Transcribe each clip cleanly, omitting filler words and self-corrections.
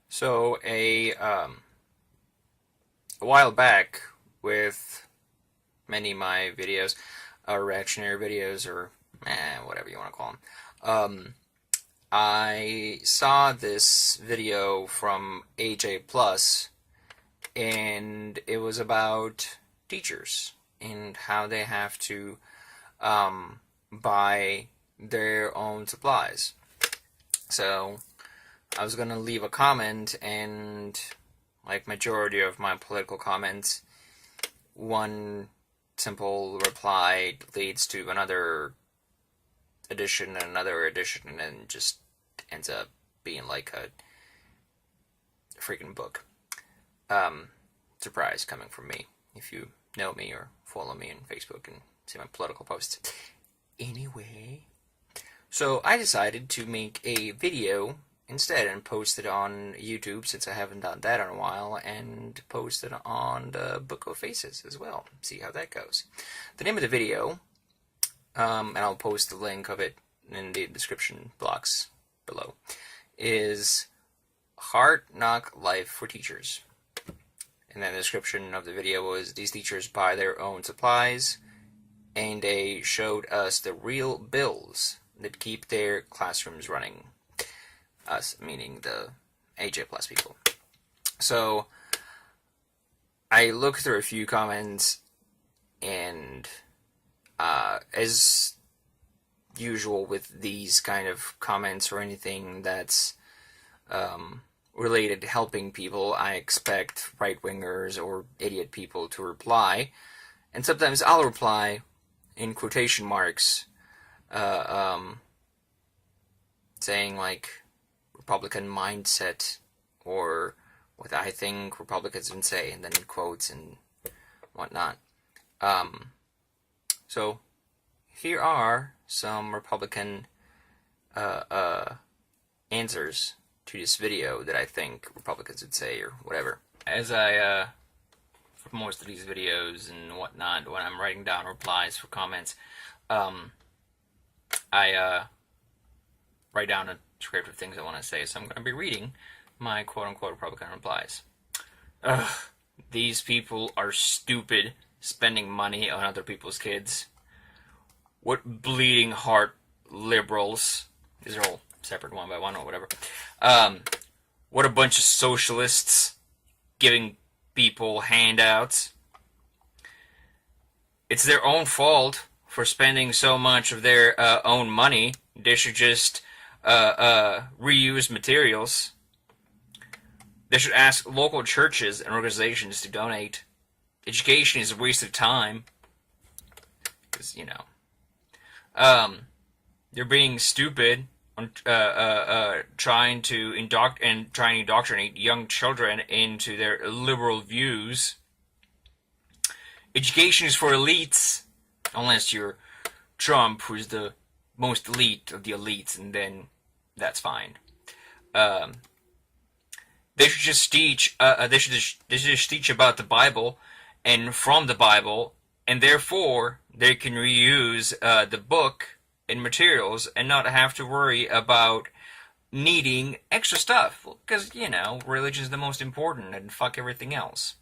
So a while back, with many of my videos, reactionary videos, or whatever you want to call them, I saw this video from AJ Plus, and it was about teachers and how they have to buy their own supplies. So I was gonna leave a comment, and like majority of my political comments, one simple reply leads to another edition, and just ends up being like a freaking book. Surprise coming from me, if you know me or follow me on Facebook and see my political posts. Anyway, so I decided to make a video instead and post it on YouTube, since I haven't done that in a while, and post it on the Book of Faces as well. See how that goes. The name of the video, and I'll post the link of it in the description box below, is Hard Knock Life for Teachers. And then the description of the video was, these teachers buy their own supplies, and they showed us the real bills that keep their classrooms running. Us, meaning the AJ Plus people. So I looked through a few comments, and as usual with these kind of comments or anything that's related to helping people, I expect right-wingers or idiot people to reply, and sometimes I'll reply in quotation marks, saying like Republican mindset, or what I think Republicans would say, and then in quotes and whatnot. So here are some Republican answers to this video that I think Republicans would say, or whatever. As I for most of these videos and whatnot, when I'm writing down replies for comments, I write down a script of things I want to say, so I'm going to be reading my quote-unquote Republican replies. Ugh, these people are stupid, spending money on other people's kids. What bleeding heart liberals. These are all separate one by one or whatever. What a bunch of socialists giving people handouts. It's their own fault for spending so much of their own money. They should just reuse materials. They should ask local churches and organizations to donate. Education is a waste of time. Because, they're being stupid on trying to indoctrinate young children into their liberal views. Education is for elites, unless you're Trump, who's the most elite of the elites, and then that's fine. They should just teach. They should just teach about the Bible and from the Bible, and therefore they can reuse the book and materials and not have to worry about needing extra stuff, because religion is the most important, and fuck everything else.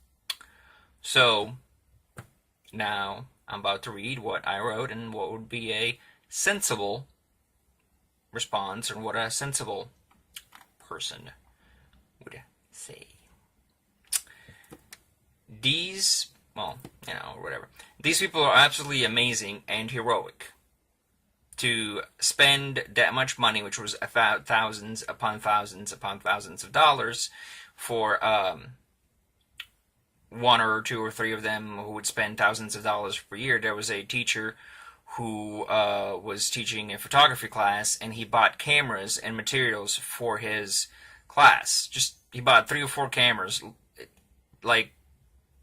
So now I'm about to read what I wrote and what would be a sensible response, or what a sensible person would say. These, whatever. These people are absolutely amazing and heroic. To spend that much money, which was thousands upon thousands upon thousands of dollars, for one or two or three of them who would spend thousands of dollars per year. There was a teacher who was teaching a photography class, and he bought cameras and materials for his class. He bought 3 or 4 cameras, like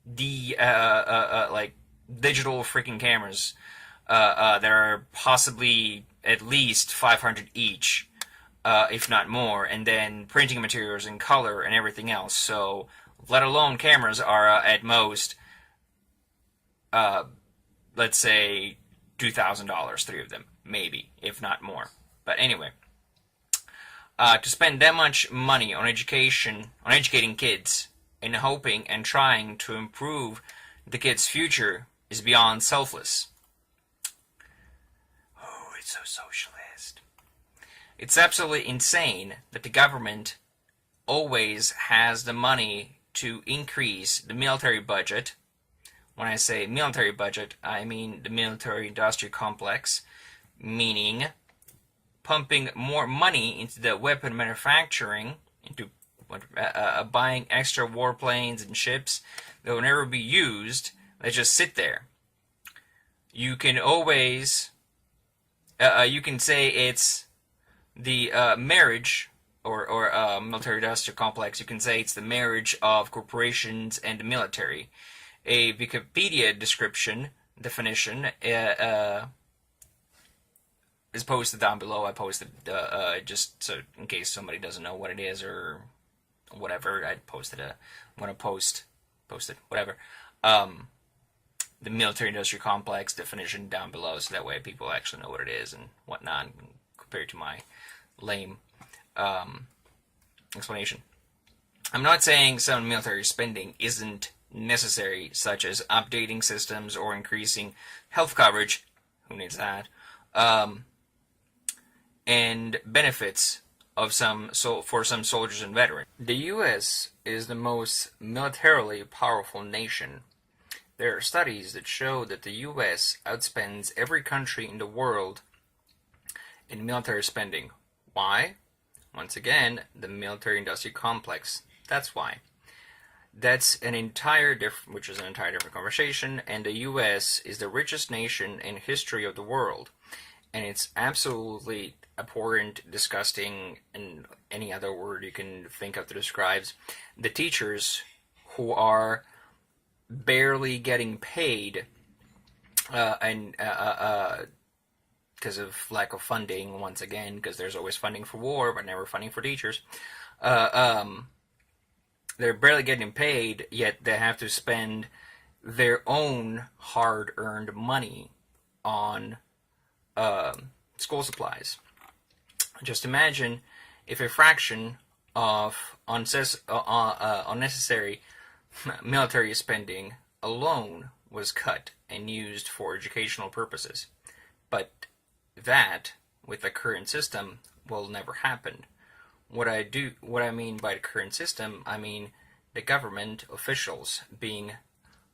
like digital freaking cameras that are possibly at least 500 each, if not more, and then printing materials and color and everything else. So, let alone cameras are at most, let's say, $2,000, 3 of them, maybe, if not more. But anyway, To spend that much money on education, on educating kids, and hoping and trying to improve the kids' future is beyond selfless. Oh, it's so socialist. It's absolutely insane that the government always has the money to increase the military budget. When I say military budget, I mean the military-industrial complex, meaning pumping more money into the weapon manufacturing, into buying extra warplanes and ships that will never be used. They just sit there. You can always, you can say it's the marriage, or military-industrial complex. You can say it's the marriage of corporations and the military. A Wikipedia definition is posted down below. I posted just so in case somebody doesn't know what it is or whatever. I posted I'm gonna post it, whatever. The military-industrial complex definition down below, so that way people actually know what it is and whatnot, compared to my lame explanation. I'm not saying some military spending isn't necessary, such as updating systems or increasing health coverage. Who needs that? And benefits of for some soldiers and veterans. The U.S. is the most militarily powerful nation. There are studies that show that the U.S. outspends every country in the world in military spending. Why? Once again, the military-industrial complex. That's why. That's an entire different conversation, and the U.S. is the richest nation in history of the world, and it's absolutely abhorrent, disgusting, and any other word you can think of that describes the teachers who are barely getting paid, and because of lack of funding, once again, because there's always funding for war, but never funding for teachers. They're barely getting paid, yet they have to spend their own hard-earned money on school supplies. Just imagine if a fraction of unnecessary military spending alone was cut and used for educational purposes. But that, with the current system, will never happen. What I mean by the current system, I mean the government officials being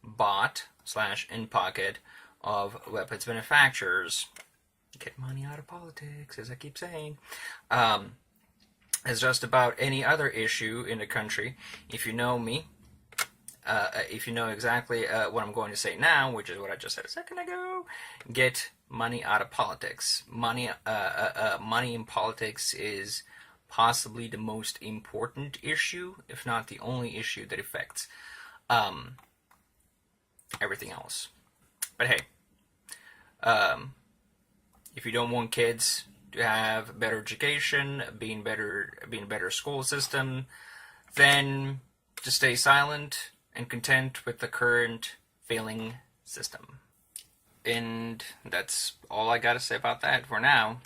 bought / in pocket of weapons manufacturers. Get money out of politics, as I keep saying. As just about any other issue in the country, if you know me, if you know exactly what I'm going to say now, which is what I just said a second ago, get money out of politics. Money in politics is possibly the most important issue, if not the only issue that affects everything else. But hey, if you don't want kids to have better education, be in a better school system, then just stay silent and content with the current failing system. And that's all I gotta say about that for now.